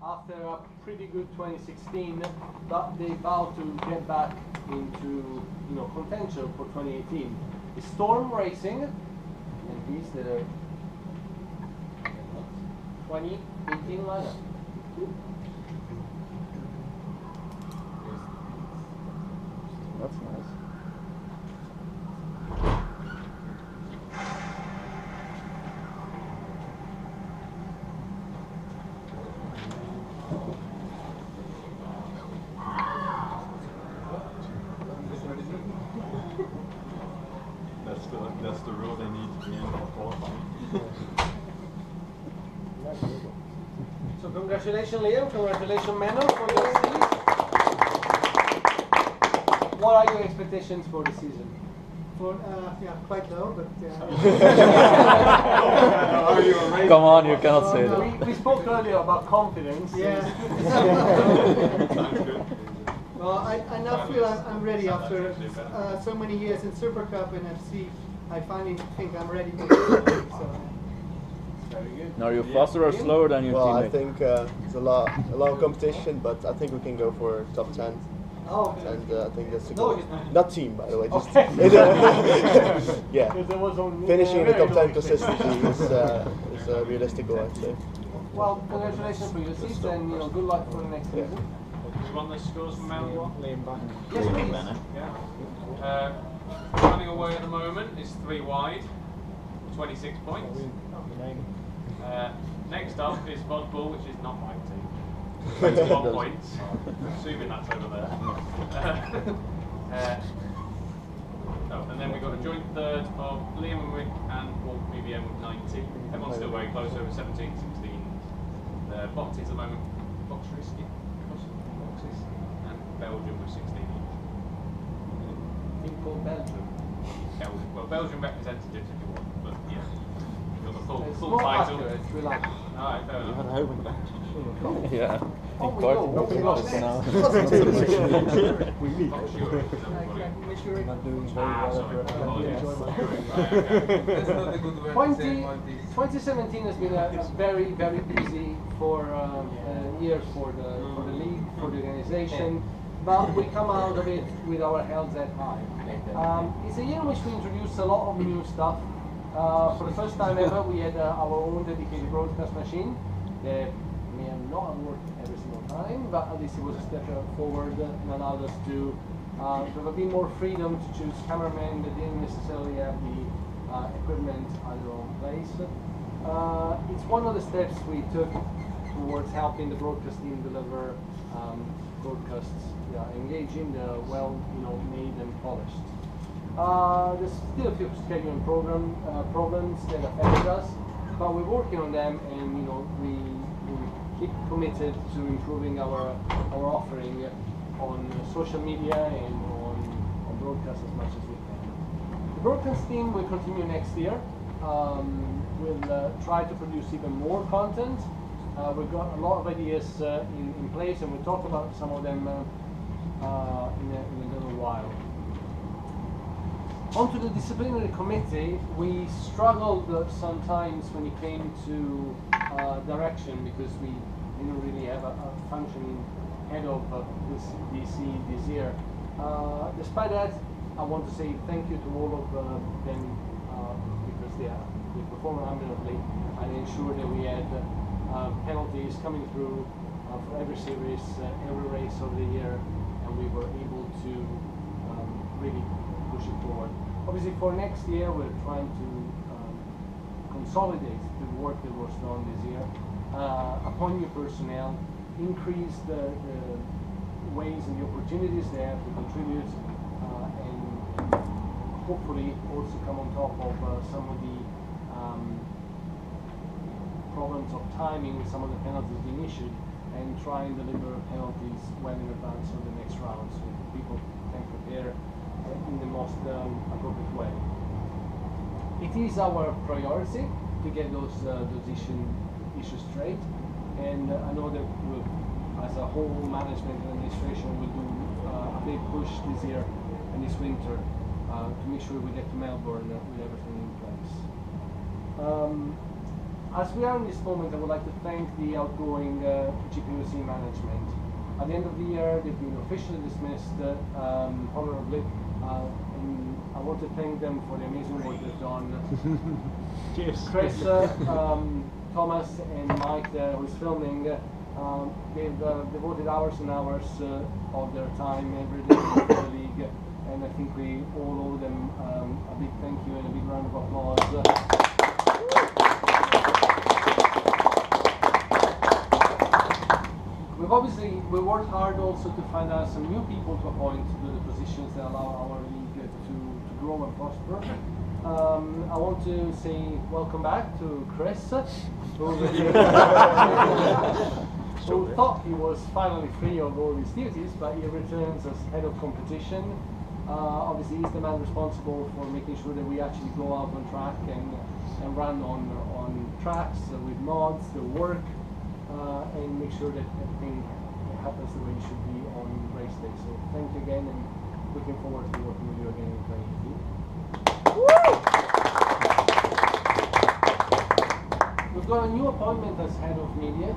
after a pretty good 2016, but they vow to get back into contention for 2018. It's Storm Racing, and he's the 2018 lineup. That's nice. That's the rule they need to be in for qualifying. So congratulations, Liam. Congratulations, Menno, for your seat. What are your expectations for the season? For quite low, but Come on, you cannot say that. We spoke earlier about confidence. yeah. Sounds good. Well, I now feel I'm ready after so many years in Super Cup and FC. I finally think I'm ready to do it. So. Very good. Are you faster or slower than your Well, teammate? I think it's a long competition, but I think we can go for top 10. Oh, okay. And I think that's the No, goal. it's not. Not team, by the way. Just Okay. yeah. Because there was only Finishing in the top 10 very low consistently is a realistic goal, I'd say. Well, congratulations for your seats and good luck for the next season. Do you want the scores from round one? Yes, please. Yeah. Running away at the moment is 3 wide, 26 points. Next up is Vodball, which is not my team. 21 points. Assuming that's over there. And then we've got a joint third of Liam and Rick and Wolf BBM with 90. Everyone's still very close, over 17, 16. The boxes at the moment, boxes, and Belgium with 16 each. Team called Belgium. Well, Belgian representatives if you want, but yeah. You've got the It's full more title. accurate, relax. Alright, fair enough. Yeah. Oh, we go. Party We go. for now. Fox Europe is everybody. Not doing very Ah, well sorry. at Apologies. That's not a good word to say 2017 has been a very, very busy year for the league, for the organization, but we come out of it with our heads at high. It's a year in which we introduced a lot of new stuff. For the first time ever, we had our own dedicated broadcast machine. That may not have worked every single time, but at least it was a step forward and allowed us to have a bit more freedom to choose cameramen that didn't necessarily have the equipment at their own place. It's one of the steps we took towards helping the broadcast team deliver broadcasts, engaging, made and polished. There's still a few scheduling problems that affected us, but we're working on them, and we keep committed to improving our offering on social media and on broadcast as much as we can. The broadcast team will continue next year. We'll try to produce even more content. We've got a lot of ideas in place, and we'll talk about some of them in a little while. Onto the disciplinary committee, we struggled sometimes when it came to direction, because we didn't really have a functioning head of this DC this year. Despite that, I want to say thank you to all of them because they performed admirably and ensured that we had penalties coming through for every series, every race of the year, and we were able to really push it forward. Obviously, for next year, we're trying to consolidate the work that was done this year, appoint new personnel, increase the ways and the opportunities they have to contribute, and hopefully also come on top of some of the problems of timing with some of the penalties being issued, and try and deliver penalties well in advance of the next round, so people can prepare in the most appropriate way. It is our priority to get those issues straight, and I know that we'll, as a whole management and administration, will do a big push this year and this winter to make sure we get to Melbourne with everything in place. As we are in this moment, I would like to thank the outgoing GPVWC management. At the end of the year, they've been officially dismissed honorably, and I want to thank them for the amazing work they've done. Cheers. Chris, Thomas, and Mike, who's filming, they've devoted hours and hours of their time every day for the league, and I think we all owe them a big thank you and a big round of applause. We worked hard also to find out some new people to appoint to the positions that allow our league to grow and prosper. I want to say welcome back to Chris, who thought he was finally free of all his duties, but he returns as head of competition. Obviously, he's the man responsible for making sure that we actually go out on track and run on tracks with mods, the work. And make sure that everything happens the way it should be on race day. So thank you again, and looking forward to working with you again in 2018. We've got a new appointment as head of media.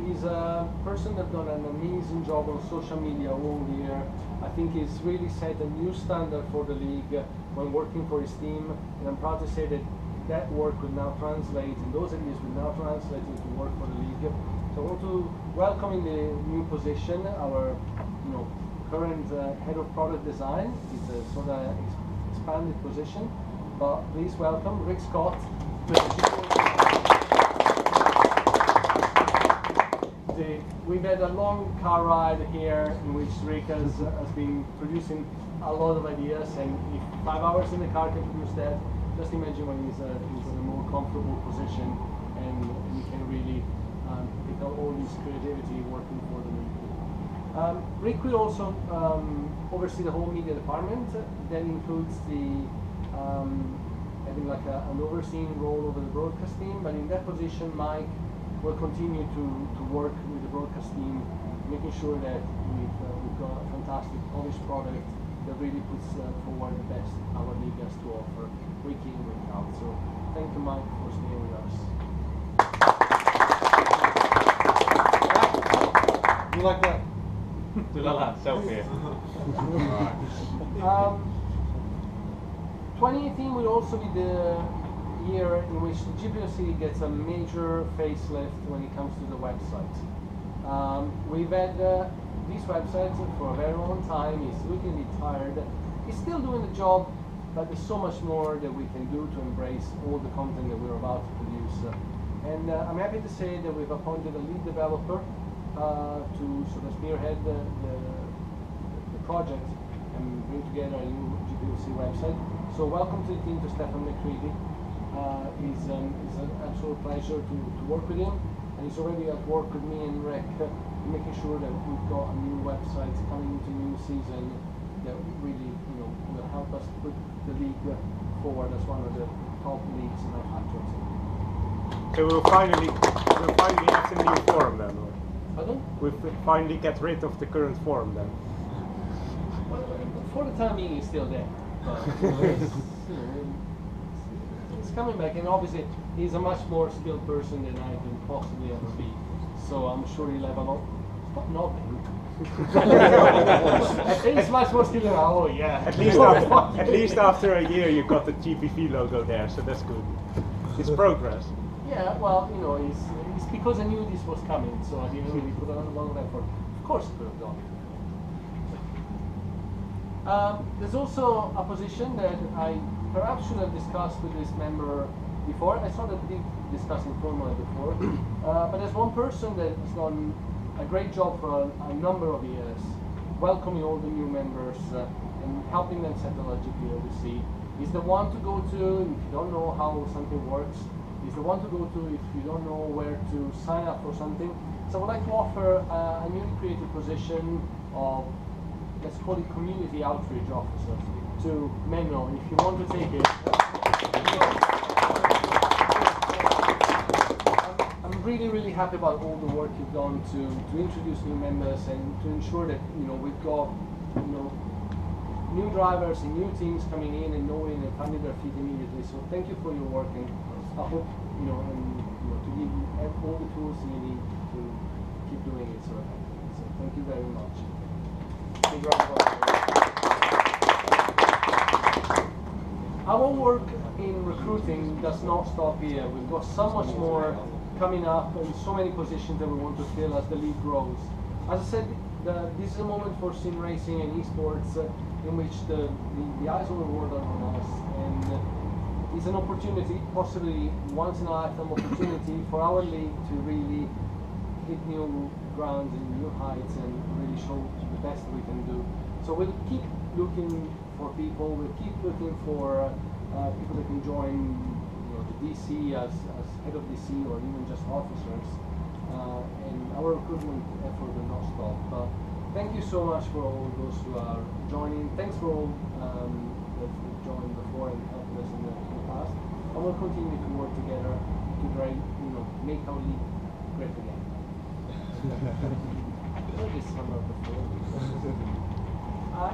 He's a person that's done an amazing job on social media all year. I think he's really set a new standard for the league when working for his team, and I'm proud to say that work will now translate, and those ideas will now translate into work for the league. So I want to welcome in the new position our current head of product design. It's a sort of expanded position, but please welcome Rick Scott. We've had a long car ride here in which Rick has been producing a lot of ideas, and if 5 hours in the car can produce that, just imagine when he's in a more comfortable position, and he can really pick up all his creativity working for the league. Rick will also oversee the whole media department. That includes the having like an overseeing role over the broadcast team, but in that position Mike will continue to work with the broadcast team, making sure that we've got a fantastic polished product that really puts forward the best our league has to offer week in, week out. So thank you, Mike, for staying with us. You like that? Do that selfie. 2018 will also be the year in which the GPVWC gets a major facelift when it comes to the website. We've had this website for a very long time. It's looking a bit tired. It's still doing the job, but there's so much more that we can do to embrace all the content that we're about to produce. And I'm happy to say that we've appointed a lead developer to sort of spearhead the project and bring together a new GPVWC website. So welcome to the team to Stefan McCready. It's an absolute pleasure to work with him, and he's already at work with me and Rick, making sure that we've got a new website coming into new season that really will help us put the league forward as one of the top leagues in our country. So we'll finally have the new form then? Or? Pardon? We'll finally get rid of the current form then? Well, for the time being, it's still there. But, it's coming back, and obviously he's a much more skilled person than I can possibly ever be. So I'm sure he'll have a lot. Stop nodding. He's much more skilled than I. Oh yeah. At least after a year you got the GPV logo there, so that's good. It's progress. Yeah, well, it's because I knew this was coming, so I didn't really put a lot of effort. Of course I could have done it. There's also a position that I perhaps should have discussed with this member before. I sort of did discuss informally before, but there's one person that has done a great job for a number of years, welcoming all the new members and helping them settle at GPVWC. He's the one to go to if you don't know how something works. He's the one to go to if you don't know where to sign up for something. So I would like to offer a newly created position of, let's call it community outreach officer, to Menno, if you want to take it. I'm really happy about all the work you've done to introduce new members and to ensure that we've got new drivers and new teams coming in and knowing and finding their feet immediately. So thank you for your work, and I hope, to give you all the tools you need to keep doing it so effectively. So thank you very much. Thank you very much. Our work in recruiting does not stop here. We've got so much more coming up and so many positions that we want to fill as the league grows. As I said, this is a moment for sim racing and esports in which the eyes of the world are on us, and it's an opportunity, possibly once in a lifetime opportunity for our league to really hit new grounds and new heights and really show the best we can do. So we'll keep looking for people, we'll keep looking for people that can join the DC as head of DC or even just officers. And our recruitment effort will not stop. But thank you so much for all those who are joining. Thanks for all that joined before and helped us in the past. And we'll continue to work together to make our league great again. This summer before.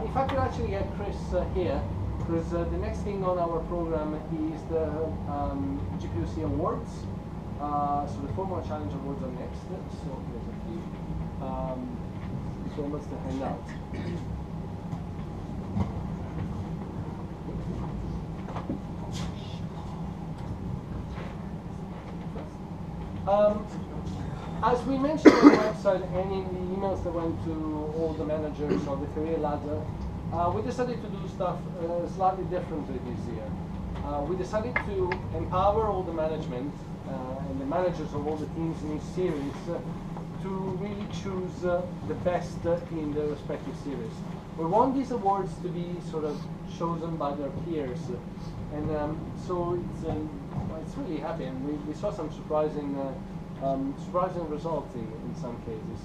If I could actually get Chris here, because the next thing on our program is the GPVWC Awards. So the Formula Challenge Awards are next. So here's a few diplomas to hand out. As we mentioned on the website and in the emails that went to all the managers of the career ladder, we decided to do stuff slightly differently this year. We decided to empower all the management and the managers of all the teams in each series to really choose the best in their respective series. We want these awards to be sort of chosen by their peers, and so it's really happy, and we saw some surprising results in some cases.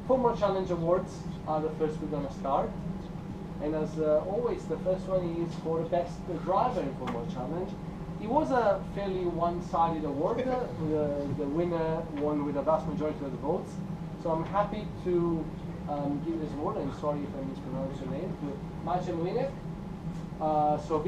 Formula Challenge Awards are the first we're going to start, and as always, the first one is for the best driver in Formula Challenge. It was a fairly one-sided award. The winner won with a vast majority of the votes. So I'm happy to give this award, and sorry if I mispronounced your name, to Maciej Młynek. So